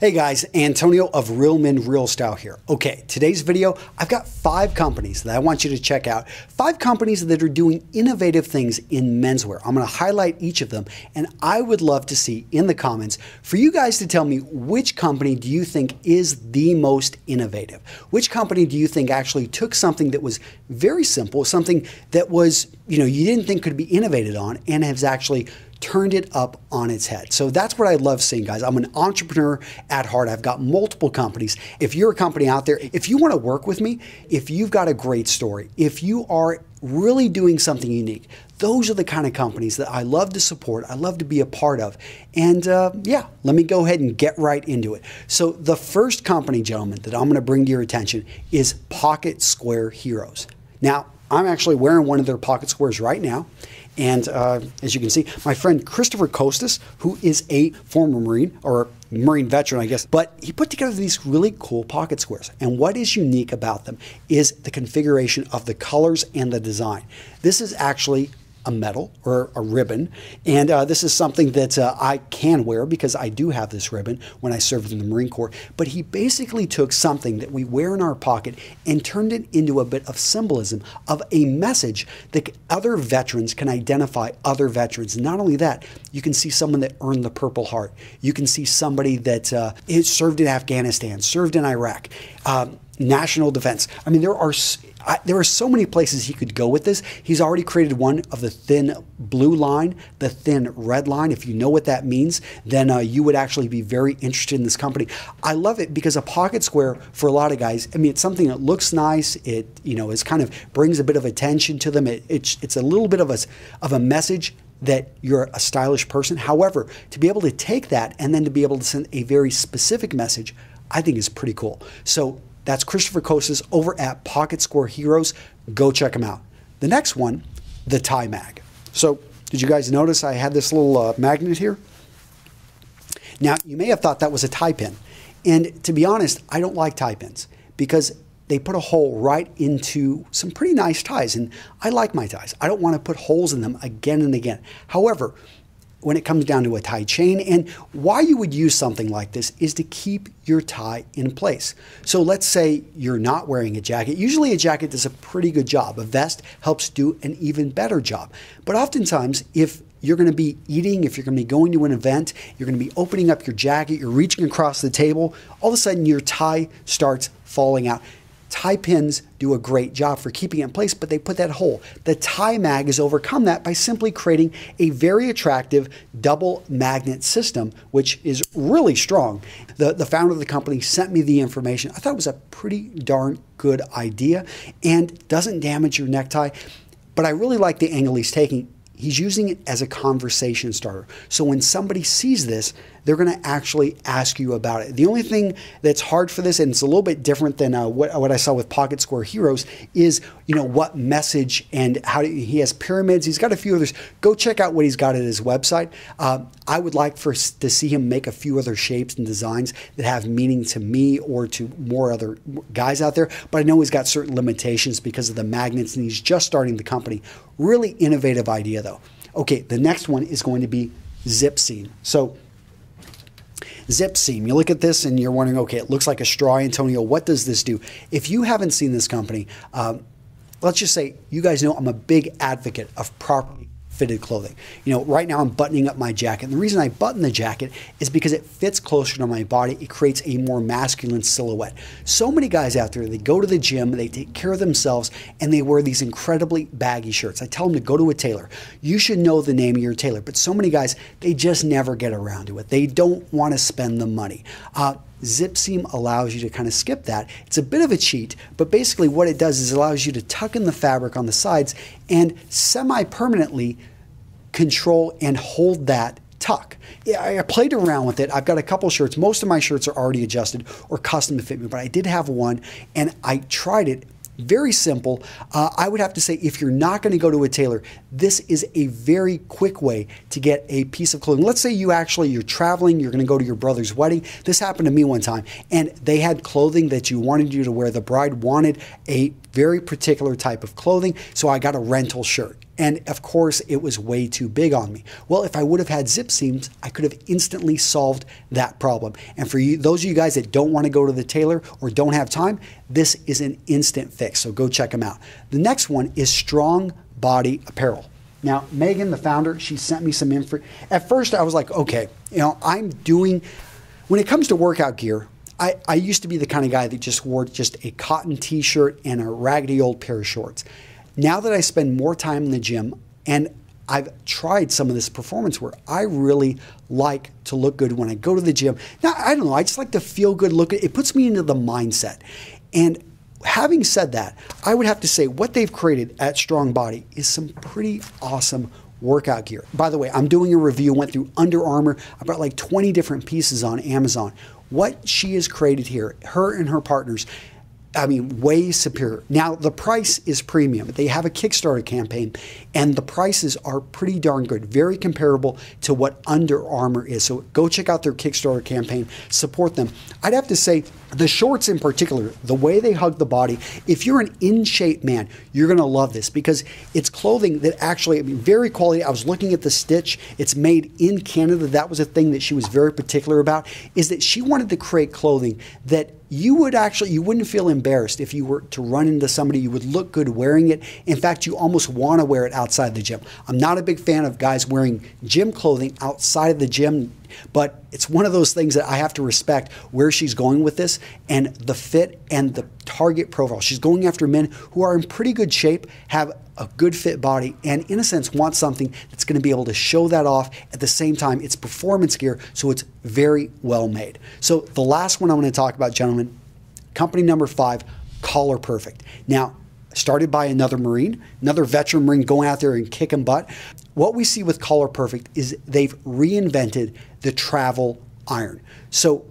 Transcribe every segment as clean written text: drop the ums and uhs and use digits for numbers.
Hey guys, Antonio of Real Men Real Style here. Okay, today's video, I've got 5 companies that I want you to check out. 5 companies that are doing innovative things in menswear. I'm going to highlight each of them, and I would love to see in the comments for you guys to tell me which company do you think is the most innovative? Which company do you think actually took something that was very simple, something that was, you didn't think could be innovated on, and has actually turned it up on its head. So that's what I love seeing, guys. I'm an entrepreneur at heart. I've got multiple companies. If you're a company out there, if you want to work with me, if you've got a great story, if you are really doing something unique, those are the kind of companies that I love to support, I love to be a part of. And yeah, let me go ahead and get right into it. So the first company, gentlemen, that I'm going to bring to your attention is Pocket Square Heroes. Now, I'm actually wearing one of their pocket squares right now. And as you can see, my friend Christopher Costas, who is a former Marine, or Marine veteran, I guess, but he put together these really cool pocket squares. And what is unique about them is the configuration of the colors and the design. This is actually a medal or a ribbon, and this is something that I can wear because I do have this ribbon when I served in the Marine Corps. But he basically took something that we wear in our pocket and turned it into a bit of symbolism of a message that other veterans can identify other veterans. Not only that, you can see someone that earned the Purple Heart. You can see somebody that served in Afghanistan, served in Iraq, national defense. I mean, there are so many places he could go with this. He's already created one of the thin blue line, the thin red line. If you know what that means, then you would actually be very interested in this company. I love it because a pocket square, for a lot of guys, I mean, it's something that looks nice. It, is kind of brings a bit of attention to them. It's a little bit of a message that you're a stylish person. However, to be able to take that and then to be able to send a very specific message, I think is pretty cool. So that's Christopher Costas over at Pocket Square Heroes. Go check them out. The next one, the tie mag. So did you guys notice I had this little magnet here? Now, you may have thought that was a tie pin. And to be honest, I don't like tie pins because they put a hole right into some pretty nice ties. And I like my ties. I don't want to put holes in them again and again. However, when it comes down to a tie chain, and why you would use something like this is to keep your tie in place. So let's say you're not wearing a jacket. Usually a jacket does a pretty good job. A vest helps do an even better job. But oftentimes, if you're going to be eating, if you're going to be going to an event, you're going to be opening up your jacket, you're reaching across the table, all of a sudden your tie starts falling out. Tie pins do a great job for keeping it in place, but they put that hole. The tie mag has overcome that by simply creating a very attractive double magnet system, which is really strong. The founder of the company sent me the information. I thought it was a pretty darn good idea and doesn't damage your necktie, but I really like the angle he's taking. He's using it as a conversation starter. So when somebody sees this, they're going to actually ask you about it. The only thing that's hard for this, and it's a little bit different than what I saw with Pocket Square Heroes, is what message and how he has pyramids. He's got a few others. Go check out what he's got at his website. I would like to see him make a few other shapes and designs that have meaning to me or to more other guys out there. But I know he's got certain limitations because of the magnets, and he's just starting the company. Really innovative idea, though. Okay, the next one is going to be Zip Seam. So Zip Seam, you look at this and you're wondering, okay, it looks like a straw, Antonio. What does this do? If you haven't seen this company, let's just say you guys know I'm a big advocate of properly fitted clothing. Right now I'm buttoning up my jacket. And the reason I button the jacket is because it fits closer to my body. It creates a more masculine silhouette. So many guys out there, they go to the gym, they take care of themselves, and they wear these incredibly baggy shirts. I tell them to go to a tailor. You should know the name of your tailor. But so many guys, they just never get around to it. They don't want to spend the money. Zip Seam allows you to kind of skip that. It's a bit of a cheat, but basically what it does is it allows you to tuck in the fabric on the sides and semi-permanently control and hold that tuck. Yeah, I played around with it. I've got a couple shirts. Most of my shirts are already adjusted or custom to fit me, but I did have one and I tried it. Very simple. I would have to say, if you're not going to go to a tailor, this is a very quick way to get a piece of clothing. Let's say you're traveling, you're going to go to your brother's wedding. This happened to me one time, and they had clothing that you wanted you to wear. The bride wanted a very particular type of clothing, so I got a rental shirt. And of course, it was way too big on me. Well, if I would have had zip seams, I could have instantly solved that problem. And for you, those of you guys that don't want to go to the tailor or don't have time, this is an instant fix. So go check them out. The next one is Strong Body Apparel. Now, Megan, the founder, she sent me some info. At first, I was like, okay, when it comes to workout gear, I used to be the kind of guy that just wore just a cotton t-shirt and a raggedy old pair of shorts. Now that I spend more time in the gym and I've tried some of this performance wear, I really like to look good when I go to the gym. Now, I don't know, I just like to feel good, look good. It puts me into the mindset. And having said that, I would have to say what they've created at Strong Body is some pretty awesome workout gear. By the way, I'm doing a review, went through Under Armour. I bought like 20 different pieces on Amazon. What she has created here, her and her partners, I mean, way superior. Now, the price is premium. They have a Kickstarter campaign, and the prices are pretty darn good, very comparable to what Under Armour is. So go check out their Kickstarter campaign, support them. I'd have to say, the shorts in particular, the way they hug the body, if you're an in-shape man, you're going to love this because it's clothing that actually, I mean, very quality. I was looking at the stitch. It's made in Canada. That was a thing that she was very particular about, is that she wanted to create clothing that you wouldn't feel embarrassed if you were to run into somebody. You would look good wearing it. In fact, you almost want to wear it outside the gym. I'm not a big fan of guys wearing gym clothing outside of the gym, but it's one of those things that I have to respect where she's going with this and the fit and the target profile. She's going after men who are in pretty good shape, have a good fit body, and in a sense want something that's going to be able to show that off. At the same time, it's performance gear, so it's very well made. So the last one I'm going to talk about, gentlemen, company number 5, Collar Perfect. Now, started by another Marine, another veteran Marine going out there and kicking butt. What we see with Collar Perfect is they've reinvented the travel iron. So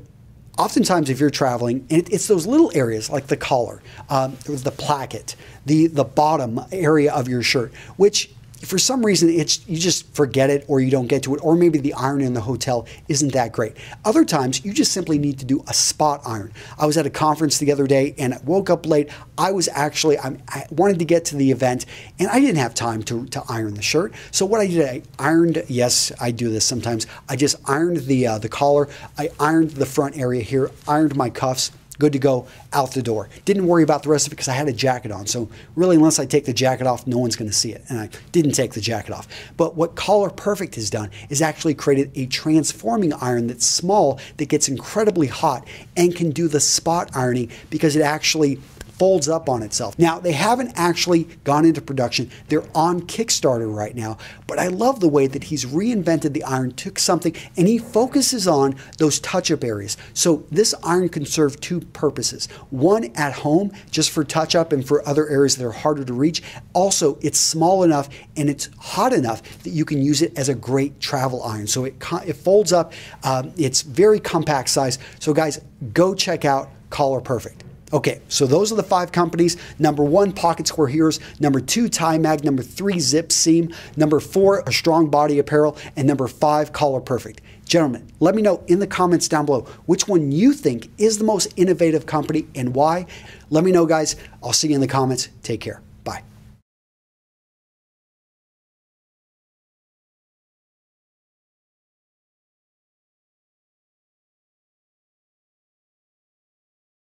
oftentimes if you're traveling, and it's those little areas like the collar, the placket, the bottom area of your shirt, which for some reason you just forget it or you don't get to it, or maybe the iron in the hotel isn't that great. Other times you just simply need to do a spot iron. I was at a conference the other day and I woke up late. I wanted to get to the event and I didn't have time to iron the shirt. So what I did, I ironed, yes, I do this sometimes. I just ironed the collar. I ironed the front area here, ironed my cuffs. Good to go out the door. Didn't worry about the rest of it because I had a jacket on. So really, unless I take the jacket off, no one's going to see it. And I didn't take the jacket off. But what Collar Perfect has done is actually created a transforming iron that's small, that gets incredibly hot, and can do the spot ironing because it actually folds up on itself. Now, they haven't actually gone into production. They're on Kickstarter right now, but I love the way that he's reinvented the iron, took something, and he focuses on those touch-up areas. So this iron can serve two purposes. One, at home, just for touch-up and for other areas that are harder to reach. Also, it's small enough and it's hot enough that you can use it as a great travel iron. So it folds up. It's very compact size. So guys, go check out Collar Perfect. Okay, so those are the 5 companies. Number 1, Pocket Square Heroes. Number 2, Tie Mag. Number 3, Zip Seam. Number 4, Strong Body Apparel. And number 5, Collar Perfect. Gentlemen, let me know in the comments down below which one you think is the most innovative company and why. Let me know, guys. I'll see you in the comments. Take care.